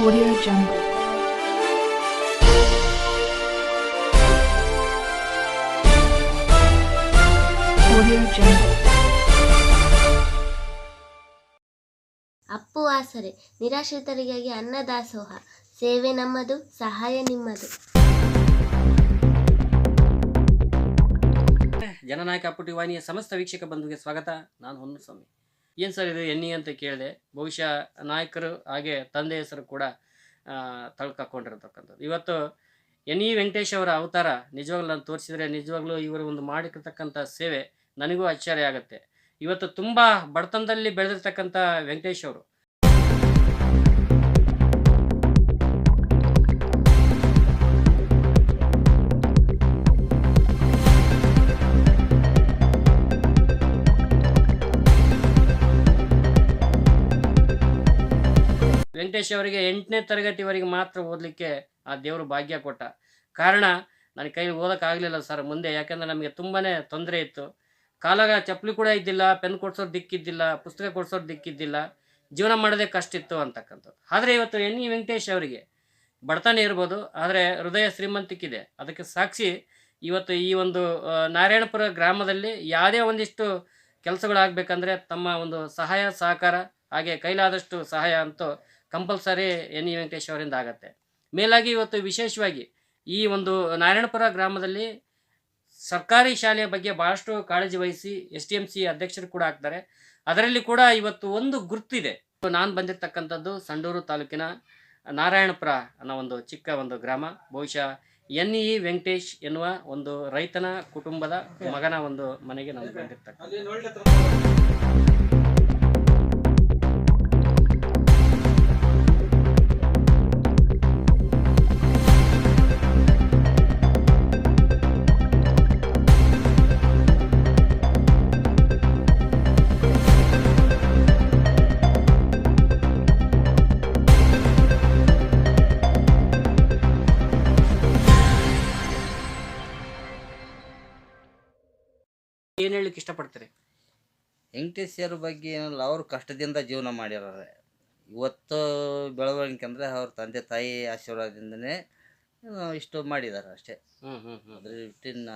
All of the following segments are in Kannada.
Audio Jungle. Audio Jungle. Appu ಆಸರೆ ನಿರಾಶ್ರಿತರಿಗಾಗಿ ಅನ್ನದಾಸೋಹ ಸೇವೆ ನಮ್ಮದು, ಸಹಾಯ ನಿಮ್ಮದು. ಜನನಾಯಕ ಅಪ್ಪು ಟಿವಿ ವಾಹಿನಿಯ ಸಮಸ್ತ ವೀಕ್ಷಕ ಬಂಧುಗೆ ಸ್ವಾಗತ. ನಾನು ಹೊನ್ನಸ್ವಾಮಿ. ಏನು ಸರ್ ಇದು ಎನ್ನಿ ಅಂತ ಕೇಳಿದೆ. ಬಹುಶಃ ನಾಯಕರು ಹಾಗೆ ತಂದೆ ಹೆಸರು ಕೂಡ ತಳ್ಕೊಂಡಿರತಕ್ಕಂಥದ್ದು. ಇವತ್ತು ಎನ್ನಿ ವೆಂಕಟೇಶ್ ಅವರ ಅವತಾರ ನಿಜವಾಗ್ಲೂ ನಾನು ತೋರಿಸಿದರೆ ನಿಜವಾಗ್ಲೂ ಇವರು ಒಂದು ಮಾಡಿರ್ತಕ್ಕಂಥ ಸೇವೆ ನನಗೂ ಆಶ್ಚರ್ಯ ಆಗುತ್ತೆ. ಇವತ್ತು ತುಂಬ ಬಡತನದಲ್ಲಿ ಬೆಳೆದಿರ್ತಕ್ಕಂಥ ವೆಂಕಟೇಶ್ ಅವರು ವೆಂಕಟೇಶ್ ಅವರಿಗೆ 8ನೇ ತರಗತಿವರೆಗೆ ಮಾತ್ರ ಓದಲಿಕ್ಕೆ ಆ ದೇವರು ಭಾಗ್ಯ ಕೊಟ್ಟ. ಕಾರಣ ನನ್ನ ಕೈಲಿ ಓದೋಕ್ಕಾಗಲಿಲ್ಲ ಸರ್ ಮುಂದೆ, ಯಾಕಂದರೆ ನಮಗೆ ತುಂಬಾ ತೊಂದರೆ ಇತ್ತು. ಕಾಲಾಗ ಚಪ್ಪಲಿ ಕೂಡ ಇದ್ದಿಲ್ಲ, ಪೆನ್ ಕೊಡ್ಸೋರು ದಿಕ್ಕಿದ್ದಿಲ್ಲ, ಪುಸ್ತಕ ಕೊಡ್ಸೋರು ದಿಕ್ಕಿದ್ದಿಲ್ಲ, ಜೀವನ ಮಾಡೋದೇ ಕಷ್ಟ ಇತ್ತು ಅಂತಕ್ಕಂಥದ್ದು. ಆದರೆ ಇವತ್ತು ಎನ್ ಇ ವೆಂಕಟೇಶ್ ಅವರಿಗೆ ಬಡತನ ಇರ್ಬೋದು, ಆದರೆ ಹೃದಯ ಶ್ರೀಮಂತಿಕ್ಕಿದೆ. ಅದಕ್ಕೆ ಸಾಕ್ಷಿ ಇವತ್ತು ಈ ಒಂದು ನಾರಾಯಣಪುರ ಗ್ರಾಮದಲ್ಲಿ ಯಾವುದೇ ಒಂದಿಷ್ಟು ಕೆಲಸಗಳಾಗಬೇಕಂದ್ರೆ ತಮ್ಮ ಒಂದು ಸಹಾಯ ಸಹಕಾರ ಹಾಗೆ ಕೈಲಾದಷ್ಟು ಸಹಾಯ ಅಂತೂ ಕಂಪಲ್ಸರಿ ಎನ್ ಇ ವೆಂಕಟೇಶ್ ಅವರಿಂದ ಆಗತ್ತೆ. ಮೇಲಾಗಿ ಇವತ್ತು ವಿಶೇಷವಾಗಿ ಈ ಒಂದು ನಾರಾಯಣಪುರ ಗ್ರಾಮದಲ್ಲಿ ಸರ್ಕಾರಿ ಶಾಲೆಯ ಬಗ್ಗೆ ಭಾಳಷ್ಟು ಕಾಳಜಿ ವಹಿಸಿ STMC ಅಧ್ಯಕ್ಷರು ಕೂಡ ಆಗ್ತಾರೆ. ಅದರಲ್ಲಿ ಕೂಡ ಇವತ್ತು ಒಂದು ಗುರ್ತಿದೆ. ನಾನು ಬಂದಿರತಕ್ಕಂಥದ್ದು ಸಂಡೂರು ತಾಲೂಕಿನ ನಾರಾಯಣಪುರ ಅನ್ನೋ ಒಂದು ಚಿಕ್ಕ ಒಂದು ಗ್ರಾಮ. ಬಹುಶಃ ಎನ್ ಇ ವೆಂಕಟೇಶ್ ಎನ್ನುವ ಒಂದು ರೈತನ ಕುಟುಂಬದ ಮಗನ ಒಂದು ಮನೆಗೆ ನಾನು ಬಂದಿರ್ತಕ್ಕಂಥ. ಏನು ಹೇಳಲಿಕ್ಕೆ ಇಷ್ಟಪಡ್ತೀರಿ? ವೆಂಕಟೇಶ್ವರ ಬಗ್ಗೆ ಏನಲ್ಲ, ಅವರು ಕಷ್ಟದಿಂದ ಜೀವನ ಮಾಡ್ಯಾರ. ಇವತ್ತು ಬೆಳವಣಿಗೆ ಅಂದರೆ ಅವ್ರ ತಂದೆ ತಾಯಿ ಆಶೀರ್ವಾದದಿಂದನೇ ಇಷ್ಟು ಮಾಡಿದ್ದಾರೆ ಅಷ್ಟೇ. ಅದ್ರ ಬಿಟ್ಟಿನ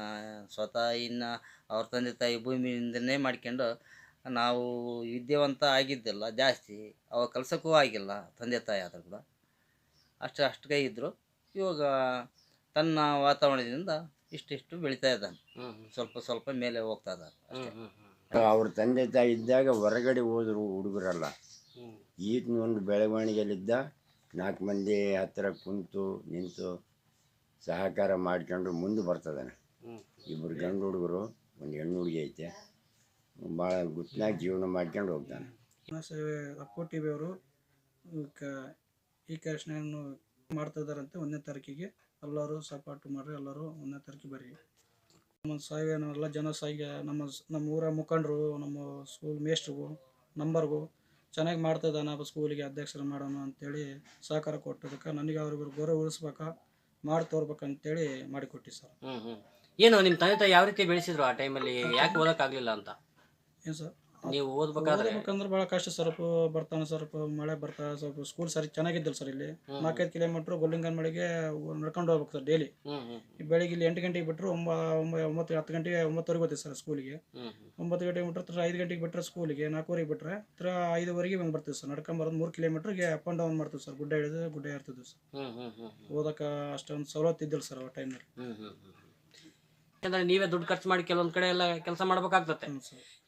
ಸ್ವತಃ ಇನ್ನು ಅವ್ರ ತಂದೆ ತಾಯಿ ಭೂಮಿಯಿಂದನೇ ಮಾಡ್ಕೊಂಡು ನಾವು ವಿದ್ಯಾವಂತ ಆಗಿದ್ದಿಲ್ಲ ಜಾಸ್ತಿ, ಅವ ಕೆಲಸಕ್ಕೂ ಆಗಿಲ್ಲ ತಂದೆ ತಾಯಿ ಆದರೂ ಕೂಡ ಅಷ್ಟೇ ಇದ್ದರು. ಇವಾಗ ತನ್ನ ವಾತಾವರಣದಿಂದ ಇಷ್ಟಿಷ್ಟು ಬೆಳೀತಾ ಇದ್ದಾನೆ, ಸ್ವಲ್ಪ ಮೇಲೆ ಹೋಗ್ತಾ ಇದ್ದಾರೆ ಅಷ್ಟೇ. ಅವ್ರ ತಂದೆ ತಾಯಿ ಇದ್ದಾಗ ಹೊರಗಡೆ ಹೋದ್ರು ಹುಡುಗರಲ್ಲ. ಈತನ ಒಂದು ಬೆಳವಣಿಗೆಯಲ್ಲಿದ್ದ 4 ಮಂದಿ ಹತ್ತಿರ ಕುಂತು ನಿಂತು ಸಹಕಾರ ಮಾಡ್ಕೊಂಡು ಮುಂದೆ ಬರ್ತದಾನೆ. 2 ಗಂಡು ಹುಡುಗರು, 1 ಹೆಣ್ಣು ಹುಡುಗಿ ಐತೆ. ಭಾಳ ಗುಟ್ನಾಗ ಜೀವನ ಮಾಡ್ಕೊಂಡು ಹೋಗ್ತಾನೆ. ಸೇವೆ ಅಪ್ಪು ಟಿ ವಿ ಅವರು ಈ ಕಾರ್ಯಕ್ರಮವನ್ನು ಮಾಡ್ತಾಯಿದ್ದಾರಂತೆ. 1ನೇ ತಾರೀಕಿಗೆ ಎಲ್ಲರೂ ಸಪೋರ್ಟ್ ಮಾಡಿರಿ, ಎಲ್ಲರೂ 1ನೇ ತಾರೀಕಿಗೆ ಬರ್ರಿ. ನಮ್ಮ ಸಾಯಿಗೆ ನಾವೆಲ್ಲ ಜನ ಸಾಯಿಗೆ ನಮ್ಮ ಊರ ಮುಖಂಡರು, ನಮ್ಮ ಸ್ಕೂಲ್ ಮೇಸ್ಟ್ರಿಗೂ ನಂಬರ್ಗೂ ಚೆನ್ನಾಗಿ ಮಾಡ್ತಾಯಿದ್ದಾನೆ ಸ್ಕೂಲಿಗೆ ಅಧ್ಯಕ್ಷರು ಮಾಡೋಣ ಅಂತೇಳಿ ಸಹಕಾರ ಕೊಟ್ಟದಕ್ಕೆ ನನಗೆ ಅವ್ರಿಗೂ ಗೌರವ ಉಳಿಸ್ಬೇಕಾ ಮಾಡಿ ತೋರ್ಬೇಕಂತೇಳಿ ಮಾಡಿಕೊಟ್ಟಿ ಸರ್. ಏನು ನಿಮ್ಮ ತಂದೆ ತಾಯಿ ಯಾವ ರೀತಿ ಬೆಳೆಸಿದ್ರು ಆ ಟೈಮಲ್ಲಿ? ಯಾಕೆ ಓದೋಕ್ಕಾಗಲಿಲ್ಲ ಅಂತ? ಏನು ಸರ್, ನೀವು ಓದ್ಬೇಕಂದ್ರೆ ಭಾಳ ಕಷ್ಟ. ಸ್ವಲ್ಪ ಬರ್ತಾನೆ, ಸ್ವಲ್ಪ ಮಳೆ ಬರ್ತಾನೆ, ಸ್ವಲ್ಪ ಸ್ಕೂಲ್ ಸರಿ ಚೆನ್ನಾಗಿದ್ದಿಲ್ಲ ಸರ್. ಇಲ್ಲಿ 4-5 ಕಿಲೋಮೀಟ್ರ್ ಗೊಲ್ಲಿಂಗನಮಡಿಗೆ ನಡ್ಕೊಂಡು ಹೋಗ್ಬೇಕು ಸರ್ ಡೈಲಿ. ಬೆಳಿಗ್ಗೆ ಇಲ್ಲಿ 8 ಗಂಟೆಗೆ ಬಿಟ್ಟರು 10 ಗಂಟೆಗೆ 9:30 ಹೋಗ್ತೀವಿ ಸರ್ ಸ್ಕೂಲಿಗೆ. 9 ಗಂಟೆಗೆ ಬಿಟ್ಟರೆ 5 ಗಂಟೆಗೆ ಬಿಟ್ಟರೆ ಸ್ಕೂಲಿಗೆ 4:15 ಬಿಟ್ಟರೆ 5:15 ಹಂಗೆ ಬರ್ತೀವಿ ಸರ್. ನಡ್ಕೊಂಬರೋದು 3 ಕಿಲೋಮೀಟ್ರಿಗೆ ಅಪ್ ಆ್ಯಂಡ್ ಡೌನ್ ಮಾಡ್ತೀವಿ ಸರ್. ಗುಡ್ಡ ಇಳಿದು ಗುಡ್ಡ ಏರ್ತಿದ್ವಿ ಸರ್. ಓದಕ್ಕೆ ಅಷ್ಟೊಂದು ಸವಲತ್ತು ಇದ್ದಿಲ್ಲ ಸರ್ ಆ ಟೈಮ್ನಲ್ಲಿ. ಯಾಕಂದ್ರೆ ನೀವೇ ದುಡ್ಡು ಖರ್ಚು ಮಾಡಿ ಕೆಲವೊಂದು ಕಡೆ ಎಲ್ಲ ಕೆಲಸ ಮಾಡ್ಬೇಕಾಗ್ತದೆ.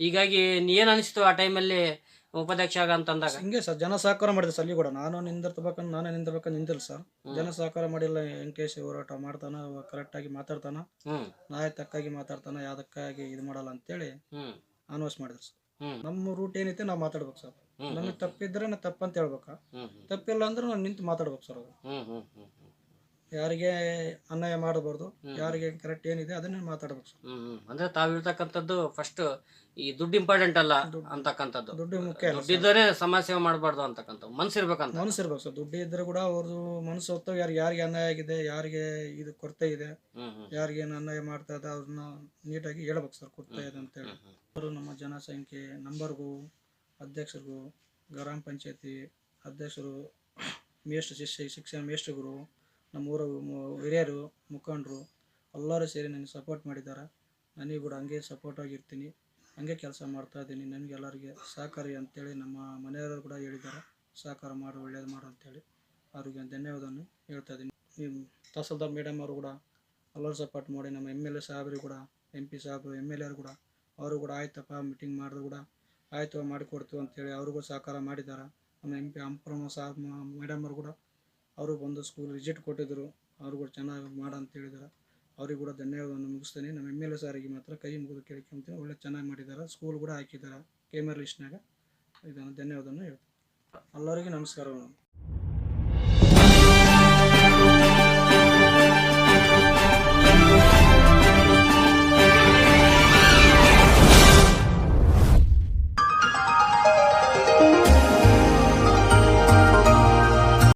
ಹೀಗಾಗಿ ಏನು ಅನಿಸ್ತು ಆ ಟೈಮಲ್ಲಿ ಉಪಾಧ್ಯಕ್ಷ ಆಗ ಅಂತಂದಾಗ? ಹಿಂಗೆ ಸರ್, ಜನ ಸಹಕಾರ ಮಾಡಿದೆ ಸರ್. ಅಲ್ಲಿ ಕೂಡ ನಾನೇ ನಿಂದಿರ್ಬೇಕಂತ ನಿಂತಿಲ್ಲ ಸರ್. ಜನ ಸಹಕಾರ ಮಾಡಿಲ್ಲ. ವೆಂಕಟೇಶ್ ಹೋರಾಟ ಮಾಡ್ತಾನ, ಕರೆಕ್ಟಾಗಿ ಮಾತಾಡ್ತಾನ, ನ್ಯಾಯ ತಕ್ಕಾಗಿ ಮಾತಾಡ್ತಾನ, ಯಾವುದಕ್ಕಾಗಿ ಇದು ಮಾಡಲ್ಲ ಅಂತೇಳಿ ಅನೌನ್ಸ್ ಮಾಡಿದ್ರು ಸರ್. ನಮ್ಮ ರೂಟ್ ಏನೈತೆ ನಾವು ಮಾತಾಡ್ಬೇಕು ಸರ್. ನನಗೆ ತಪ್ಪಿದ್ರೆ ನಾನು ತಪ್ಪಂತ ಹೇಳ್ಬೇಕಾ, ತಪ್ಪಿಲ್ಲ ಅಂದ್ರೆ ನಾನು ನಿಂತು ಮಾತಾಡ್ಬೇಕು ಸರ್. ಅದು ಯಾರಿಗೆ ಅನ್ಯಾಯ ಮಾಡಬಾರ್ದು, ಯಾರಿಗೆ ಕರೆಕ್ಟ್ ಏನಿದೆ ಅದನ್ನೇ ಮಾತಾಡ್ಬೇಕು ಸರ್. ಅಂದ್ರೆ ತಾವಿರ್ತಕ್ಕಂಥದ್ದು ಫಸ್ಟ್ ಈ ದುಡ್ಡು ಇಂಪಾರ್ಟೆಂಟ್ ಅಲ್ಲ ಅಂತಕ್ಕಂಥದ್ದು. ದುಡ್ಡು ಮುಖ್ಯ. ದುಡ್ಡಿದ್ದರೆ ಸಮಾಜ ಸೇವೆ ಮಾಡಬಾರ್ದು ಅಂತಕ್ಕಂಥದ್ದು ಮನಸ್ಸಿರ್ಬೇಕಂತ. ಮನಸ್ಸಿರ್ಬೇಕು ಸರ್. ದುಡ್ಡು ಇದ್ರೆ ಕೂಡ ಅವ್ರದ್ದು ಮನಸ್ಸು ಹೊತ್ತು ಯಾರಿಗೆ ಅನ್ಯಾಯ ಆಗಿದೆ, ಯಾರಿಗೆ ಇದು ಕೊರತೆ ಇದೆ, ಯಾರಿಗೆ ಏನು ಅನ್ಯಾಯ ಮಾಡ್ತಾ ಇದೆ ಅವ್ರನ್ನ ನೀಟಾಗಿ ಹೇಳ್ಬೇಕು ಸರ್, ಕೊರತೆ ಇದೆ ಅಂತೇಳಿ. ಅವರು ನಮ್ಮ ಜನಸಂಖ್ಯೆ ನಂಬರ್ಗೂ ಅಧ್ಯಕ್ಷರಿಗೂ ಗ್ರಾಮ ಪಂಚಾಯತಿ ಅಧ್ಯಕ್ಷರು ಶಿಕ್ಷಣ ಮೇಷ್ಟ್ರುಗಳು, ನಮ್ಮೂರ ಹಿರಿಯರು, ಮುಖಂಡರು ಎಲ್ಲರೂ ಸೇರಿ ನನಗೆ ಸಪೋರ್ಟ್ ಮಾಡಿದ್ದಾರೆ. ನನಗೆ ಕೂಡ ಹಂಗೆ ಸಪೋರ್ಟಾಗಿರ್ತೀನಿ, ಹಂಗೆ ಕೆಲಸ ಮಾಡ್ತಾಯಿದ್ದೀನಿ. ನನಗೆಲ್ಲರಿಗೆ ಸಹಕಾರಿ ಅಂತೇಳಿ ನಮ್ಮ ಮನೆಯವರು ಕೂಡ ಹೇಳಿದ್ದಾರೆ, ಸಹಕಾರ ಮಾಡು, ಒಳ್ಳೇದು ಮಾಡು ಅಂತೇಳಿ. ಅವ್ರಿಗೆ ಧನ್ಯವಾದವನ್ನು ಹೇಳ್ತಾ ಇದ್ದೀನಿ. ತಹಸೀಲ್ದಾರ್ ಮೇಡಮ್ ಅವರು ಕೂಡ ಎಲ್ಲರೂ ಸಪೋರ್ಟ್ ಮಾಡಿ, ನಮ್ಮ MLA ಸಾಹೇಬರು ಕೂಡ, MP ಸಾಹೇಬರು, MLA ಅವರು ಕೂಡ, ಅವರು ಕೂಡ ಆಯ್ತಪ್ಪ ಮೀಟಿಂಗ್ ಮಾಡಿದ್ರು ಕೂಡ ಆಯಿತು ಮಾಡಿಕೊಡ್ತೀವಿ ಅಂತೇಳಿ ಅವ್ರಿಗೂ ಸಹಕಾರ ಮಾಡಿದ್ದಾರೆ. ನಮ್ಮ MP ಅಂಪರಮ್ಮ ಸಾಹೇಬ್ ಮೇಡಮ್ ಅವರು ಕೂಡ ಅವರು ಬಂದು ಸ್ಕೂಲ್ ವಿಸಿಟ್ ಕೊಟ್ಟಿದ್ದರು, ಅವರು ಕೂಡ ಚೆನ್ನಾಗಿ ಮಾಡಂತ ಹೇಳಿದ್ದಾರೆ. ಅವ್ರಿಗೆ ಕೂಡ ಧನ್ಯವಾದವನ್ನು ಮುಗಿಸ್ತೀನಿ. ನಮ್ಮ MLA ಸಾರಿಗೆ ಮಾತ್ರ ಕೈ ಮುಗಿದು ಕೇಳ್ಕೊಂತೀನಿ, ಒಳ್ಳೆ ಚೆನ್ನಾಗಿ ಮಾಡಿದ್ದಾರೆ, ಸ್ಕೂಲ್ ಕೂಡ ಹಾಕಿದ್ದಾರೆ KMR ಲಿಸ್ಟ್ನಾಗ. ಇದನ್ನು ಧನ್ಯವಾದವನ್ನು ಹೇಳ್ತೀನಿ. ಎಲ್ಲರಿಗೂ ನಮಸ್ಕಾರಗಳು.